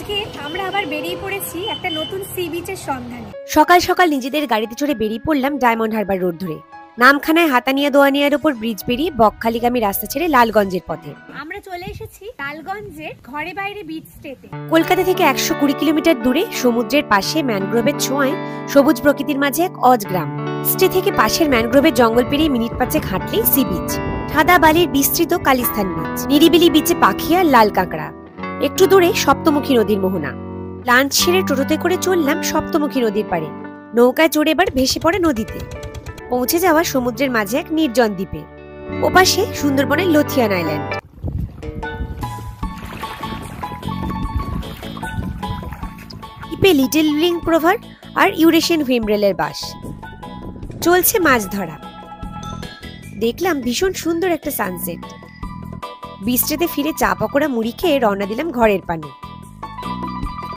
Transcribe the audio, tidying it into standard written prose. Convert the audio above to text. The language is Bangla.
আজকে আমরা আবার বেরিয়ে পড়েছি একটা নতুন সি বিচের সন্ধানে। সকাল সকাল নিজেদের গাড়িতে চড়ে বেরিয়ে পড়লাম ডায়মন্ড হারবার রোড ধরে। নামখানায় হাতানিয়া দোয়ানিয়ার উপর ব্রিজ পেরিয়ে বকখালিগামী রাস্তা ছেড়ে লালগঞ্জের পথে আমরা চলে এসেছি লালগঞ্জের ঘরে বাইরে বিচ স্টেতে। কলকাতা থেকে 120 কিলোমিটার দূরে সমুদ্রের পাশে ম্যানগ্রোভের ছোঁয়ায় সবুজ প্রকৃতির মাঝে এক অজ গ্রাম। স্টে থেকে পাশের ম্যানগ্রোভের জঙ্গল পেরিয়ে মিনিট 5 হাঁটলেই সি বিচ। সাদা বালির বিস্তৃত কালিস্তান বিচ, নিরিবিলি বিচে পাখি আর লাল কাঁকড়া। একটু দূরে সপ্তমুখী নদীর মোহনা। লাঞ্চ সেরে টোটোতে করে চললাম সপ্তমুখী নদীর পাড়ে। নৌকায় চড়ে এবার ভেসে পড়ে নদীতে। পৌঁছে যাওয়া সমুদ্রের মাঝে এক নির্জন দ্বীপে। ওপাশে সুন্দরবনের লথিয়ান আইল্যান্ড। দ্বীপে লিটল উইং প্রভার আর ইউরেশিয়ান ভিমরেলের বাস। চলছে মাছ ধরা। দেখলাম ভীষণ সুন্দর একটা সানসেট। বিচটাতে ফিরে চা পকোড়া মুড়ি খেয়ে রওনা দিলাম ঘরের পানে।